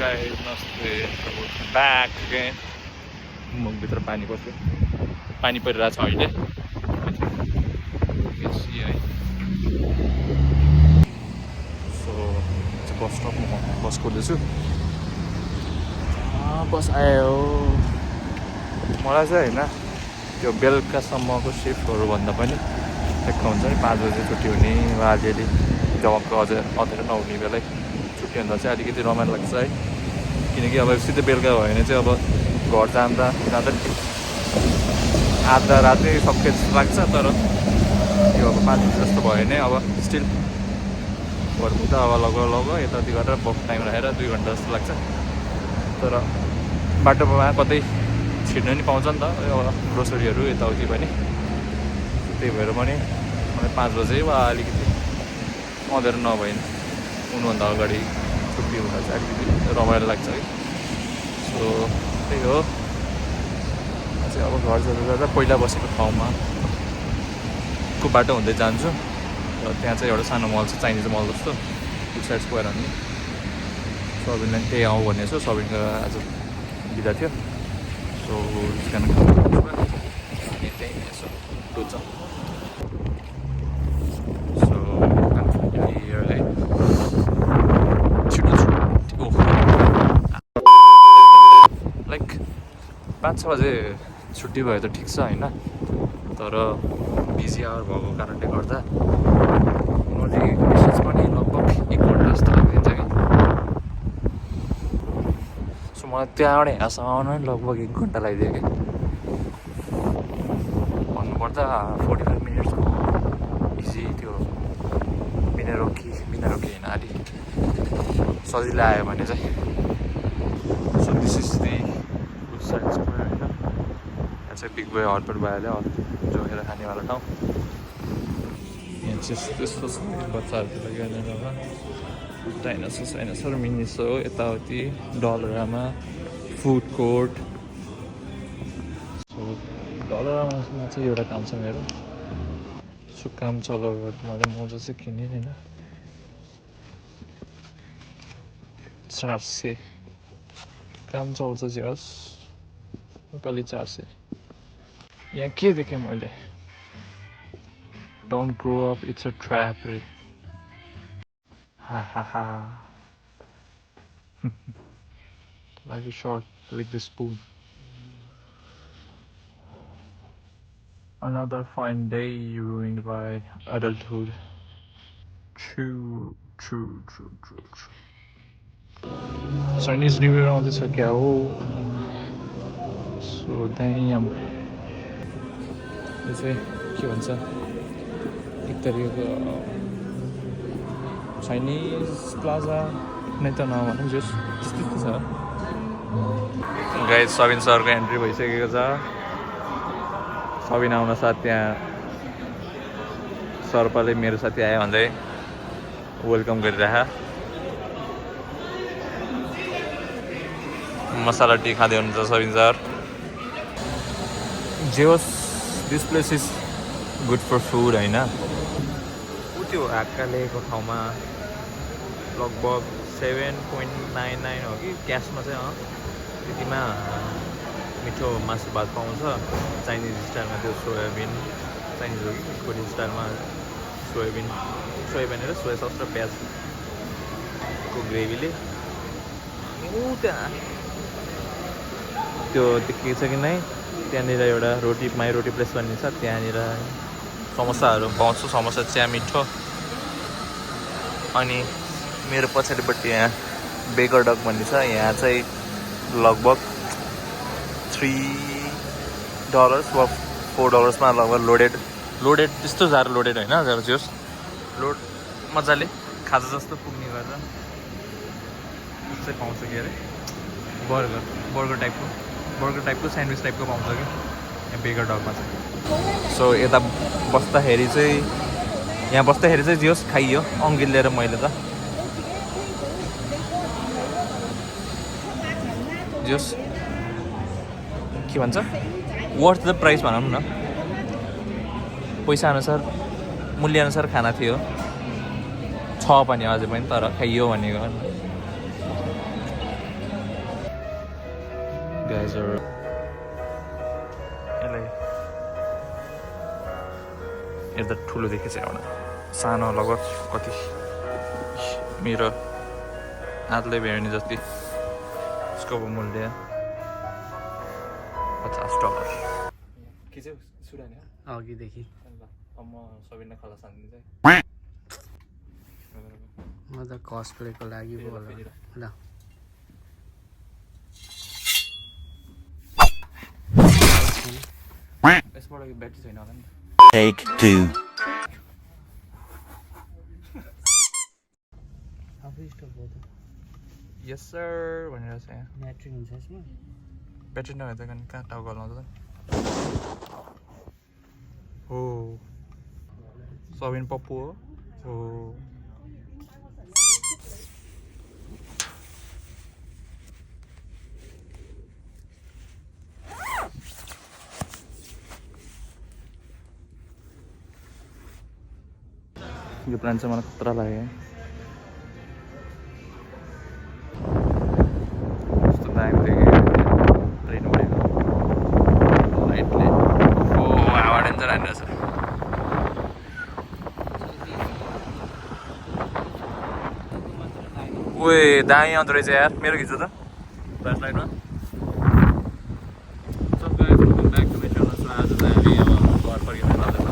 guys, नमस्ते back again मुखभित्र पानी पस्यो पानी परिरहेछ अहिले सो बस स्टपमा बस कुर्दैछु बस आयो मलाई चाहिँ होइन त्यो बेलुकासम्मको सिफ्टहरू भन्दा पनि ठ्याक्क हुन्छ नि 5 बजे छुट्टी हुने वा अलिअलि जबको अझै नहुने बेलै छुट्टी हुँदा चाहिँ अलिकति रमाइलो लाग्छ है किनकि अब सिधै बेलुका भयो भने चाहिँ अब घर जाँदा आधा रातै सके जस्तो लाग्छ तर यो अब 5 बजी जस्तो भयो भने अब स्टिल घर पुग्दा अब लग यताउति गरेर बस टाइम राखेर 2 घन्टा जस्तो लाग्छ तर बाटोमा कतै छिर्नु नि पाउँछ नि त अब ग्रोसरीहरू यताउति पनि त्यही भएर पनि मलाई 5 बजे वा अलिकति अँधेरो नभए हुनुभन्दा अगाडि छुट्टी हुँदा चाहिँ अलिकति रमाइलो लाग्छ है सो त्यही हो चाहिँ अब घर जाँदा पहिला बसेको ठाउँमा को बाटो हुँदै जान्छु र त्यहाँ चाहिँ एउटा सानो मल छ चाइनिज मल जस्तो टु साइड स्क्वायर भन्ने सबिनलाई त्यही आउँ भनेको छु सबिनको आज बिदा थियो सो त्यहाँ त्यही यसो टुच्छ सो है छिटो लाइक 5-6 बजे छुट्टी भयो त ठिक छ होइन तर बिजी आवर भएको कारणले गर्दा मेसेज पनि लगभग 1 घन्टा जस्तो लागिदिन्छ कि सो मलाई त्यहाँबाट यहाँसम्म आउनु नि लगभग 1 घन्टा लगाइदियो कि भन्नुपर्दा 45 मिनट्सको इजी त्यो बिना रोकी होइन अलि सजिलो आयो भने चाहिँ so this is the side square होइन यहाँ चाहिँ बिग बोय हटपट भइहाल्यो जोखेर खानेवाला ठाउँ यहाँ चाहिँ त्यस्तो छ बच्चाहरूको लागि यहाँनिर डाइनासोर मिनी सो यताउति डलरामा फुड कोर्ट सो डलरामा चाहिँ एउटा काम छ मेरो सो काम चलाउ मैले मोजा चाहिँ किनेँ होइन 400 काम चल्छ चाहिँ होस् कहिले 400 यहाँ के देखेँ मैले don't grow up it's a trap रे ha life is short like the spoon another fine day ruined by adulthood true Chinese New Year आउँदैछ क्या हो सो damn यो चाहिँ के भन्छ एक तरिकाको चाइनिज प्लाजा नै त नभनौँ जस त्यस्तै छ गाइज सबिन सरको एन्ट्री भइसकेको छ सबिन आउन साथ त्यहाँ सरपाले मेरो साथी आयो भन्दै वेलकम गरिरह मसाला टी खाँदै हुनुहुन्छ सबिन सर जे होस् this place is good for food होइन त्यो हाक्का लिएको ठाउँमा लगभग 7.99 हो कि क्यासमा चाहिँ त्यतिमा मिठो मासु भात पाउँछ चाइनिज स्टाइलमा त्यो सोयाबिन चाइनिज हो कि कोरियन स्टाइलमा सोयाबिन र सोया सस र प्याजको ग्रेभीले त्यहाँ त्यो के छ कि नै त्यहाँनिर एउटा माई रोटी प्लेस भन्ने छ त्यहाँनिर समोसाहरू पाउँछु समोसा चिया मिठो अनि मेरो पछाडिपट्टि यहाँ बेकर डक भन्ने छ यहाँ चाहिँ लगभग $3 वा $4 लगभग लोडेड त्यस्तो साह्रो लोडेड होइन जब जोस् लोड मजाले खाजा जस्तो पुग्ने गरेर त्यस्तै पाउँछ के अरे बर्गर टाइपको स्यान्डविच टाइपको पाउँछ कि यहाँ बेकर डकमा चाहिँ सो यता बस्दाखेरि चाहिँ जियोस् खाइयो अङ्गिल लिएर मैले त जियोस् के भन्छ वर्थ द प्राइस भनौँ न पैसा अनुसार मूल्य अनुसार खाना थियो छ पनि अझै पनि तर खाइयो भनेको गाजर यसलाई यता ठुलो देखेछ एउटा सानो लगभग कति मेरो हातले भेड्ने जति यसको मूल्य $50 के चाहिँ सुरानी अघिदेखि म सबैले खला सानिदिन्छ म त कस्प्लेको लागि पो होला ल यसबाट ब्याट्री छैन होला नि Take 2. आफै स्टप भयो त यस सर भनेर छ यहाँ ब्याट्री हुन्छ यसमा ब्याट्री नभए त कहाँ टाउको लाउँछ हो सबिन पप्पू हो यो प्लान चाहिँ मलाई खतरा लाग्यो कस्तो दामी देखेँ ट्रेन उडेको लाइटले ओ हावा डेन्जर हानिरहेछ ओए दामी आउँदो रहेछ यार मेरो खिच्छ त फ्ल्यास लाइटमा ब्याक टु मेट्रो आज चाहिँ हामी अब घर फर्किँदै जाँदैछ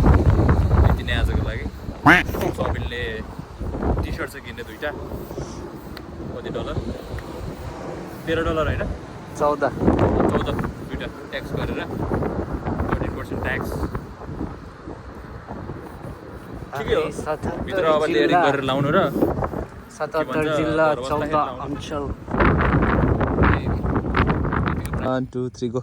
यति नै आजको लागि सबिनले टी सर्ट चाहिँ किन्ने दुईवटा कति $13 होइन 14 दुईवटा ट्याक्स गरेर 14% ट्याक्स ठिकै हो भित्र अब लेयरिङ गरेर लाउनु र 77 जिल्ला 14 अञ्चल 1 2 3 गो